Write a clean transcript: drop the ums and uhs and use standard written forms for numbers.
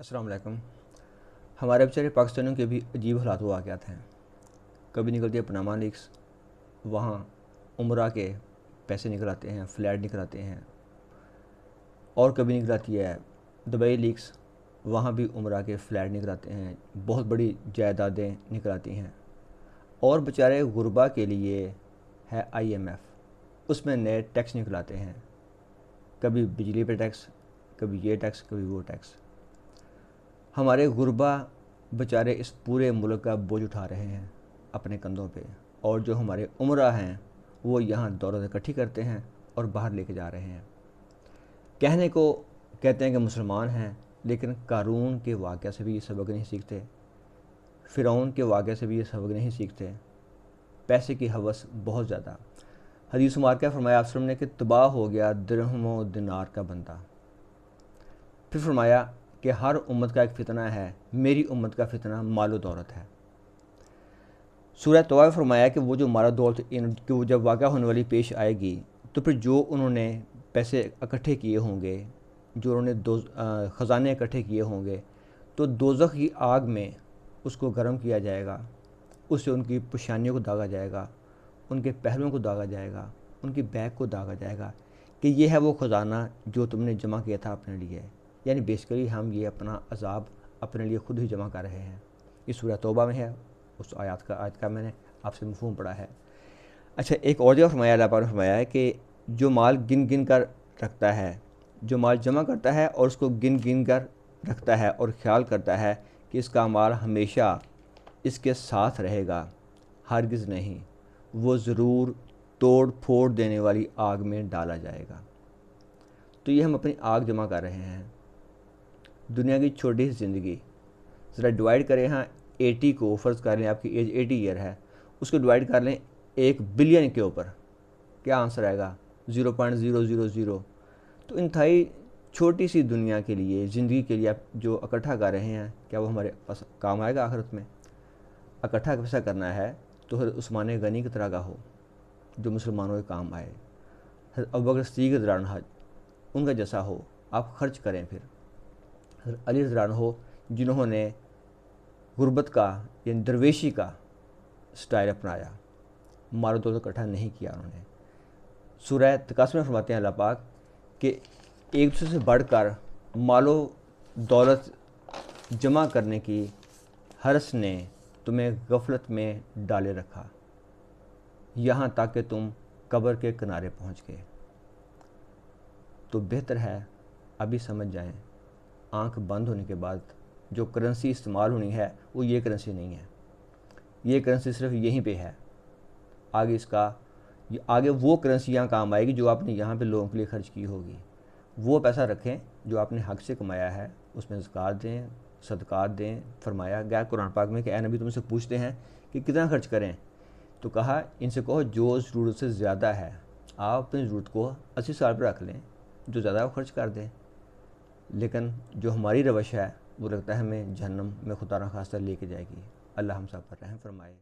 السلام علیکم۔ ہمارے بیچارے پاکستانیوں کے بھی عجیب حالات و واقعات ہیں۔ کبھی نکلتی ہے پاناما لیکس، وہاں عمرہ کے پیسے نکل آتے ہیں، فلیٹ نکل آتے ہیں، اور کبھی نکل آتی ہے دبئی لیکس، وہاں بھی عمرہ کے فلیٹ نکل آتے ہیں، بہت بڑی جائیدادیں نکل آتی ہیں۔ اور بیچارے غربا کے لیے ہے IMF، اس میں نئے ٹیکس نکل آتے ہیں، کبھی بجلی پہ ٹیکس، کبھی یہ ٹیکس، کبھی وہ ٹیکس۔ ہمارے غربا بیچارے اس پورے ملک کا بوجھ اٹھا رہے ہیں اپنے کندھوں پہ، اور جو ہمارے عمرہ ہیں وہ یہاں دولت اکٹھی کرتے ہیں اور باہر لے کے جا رہے ہیں۔ کہنے کو کہتے ہیں کہ مسلمان ہیں، لیکن قارون کے واقعہ سے بھی یہ سبق نہیں سیکھتے، فرعون کے واقعہ سے بھی یہ سبق نہیں سیکھتے۔ پیسے کی ہوس بہت زیادہ۔ حدیث مبارکہ کیا فرمایا آپ نے کہ تباہ ہو گیا درہم و دینار کا بندہ۔ پھر فرمایا کہ ہر امت کا ایک فتنہ ہے، میری امت کا فتنہ مال و دولت ہے۔ سورہ توبہ میں فرمایا کہ وہ جو مال و دولت کہ وہ جب واقع ہونے والی پیش آئے گی تو پھر جو انہوں نے پیسے اکٹھے کیے ہوں گے، جو انہوں نے خزانے اکٹھے کیے ہوں گے، تو دوزخ کی آگ میں اس کو گرم کیا جائے گا، اس سے ان کی پیشانیوں کو داغا جائے گا، ان کے پہلوؤں کو داغا جائے گا، ان کی بیک کو داغا جائے گا کہ یہ ہے وہ خزانہ جو تم نے جمع کیا تھا اپنے لیے۔ یعنی بیسیکلی ہم یہ اپنا عذاب اپنے لیے خود ہی جمع کر رہے ہیں۔ یہ سورہ توبہ میں ہے، اس آیت کا میں نے آپ سے مفہوم پڑھا ہے۔ اچھا، ایک اور جگہ فرمایا، اللہ پاک نے فرمایا ہے کہ جو مال گن گن کر رکھتا ہے، جو مال جمع کرتا ہے اور اس کو گن گن کر رکھتا ہے اور خیال کرتا ہے کہ اس کا مال ہمیشہ اس کے ساتھ رہے گا، ہرگز نہیں، وہ ضرور توڑ پھوڑ دینے والی آگ میں ڈالا جائے گا۔ تو یہ ہم اپنی آگ جمع کر رہے ہیں۔ دنیا کی چھوٹی سی زندگی ذرا ڈیوائڈ کریں، ہاں 80 کو فرض کر لیں، آپ کی ایج 80 ایئر ہے، اس کو ڈیوائڈ کر لیں 1 بلین کے اوپر، کیا آنسر آئے گا؟ 0.000۔ تو انتہائی چھوٹی سی دنیا کے لیے، زندگی کے لیے آپ جو اکٹھا کر رہے ہیں، کیا وہ ہمارے پاس کام آئے گا آخرت میں؟ اکٹھا پیسہ کرنا ہے تو حضرت عثمان غنی کی طرح کا ہو جو مسلمانوں کے کام آئے، حضرت ابوبکر صدیق رضی اللہ عنہ ان کا جیسا ہو، آپ خرچ کریں۔ پھر حضرت علی رضی اللہ عنہ جنہوں نے غربت کا یعنی درویشی کا سٹائل اپنایا، مال و دولت اکٹھا نہیں کیا انہوں نے۔ سورہ تکاثر میں فرماتے ہیں اللہ پاک کہ ایک دوسرے سے بڑھ کر مال و دولت جمع کرنے کی حرص نے تمہیں غفلت میں ڈالے رکھا، یہاں تک کہ تم قبر کے کنارے پہنچ گئے۔ تو بہتر ہے ابھی سمجھ جائیں، آنکھ بند ہونے کے بعد جو کرنسی استعمال ہونی ہے وہ یہ کرنسی نہیں ہے، یہ کرنسی صرف یہیں پہ ہے، آگے وہ کرنسی یہاں کام آئے گی جو آپ نے یہاں پہ لوگوں کے لیے خرچ کی ہوگی۔ وہ پیسہ رکھیں جو آپ نے حق سے کمایا ہے، اس میں زکوٰۃ دیں، صدقات دیں۔ فرمایا گیا قرآن پاک میں کہ اے نبی، تم سے پوچھتے ہیں کہ کتنا خرچ کریں، تو کہا ان سے کہو جو ضرورت سے زیادہ ہے، آپ اپنی ضرورت کو 80 سال پہ رکھ لیں، جو زیادہ وہ خرچ کر دیں۔ لیکن جو ہماری روش ہے وہ لگتا ہے ہمیں جہنم میں خدا نخواستہ لے کے جائے گی۔ اللہ ہم سب پر رحم فرمائے۔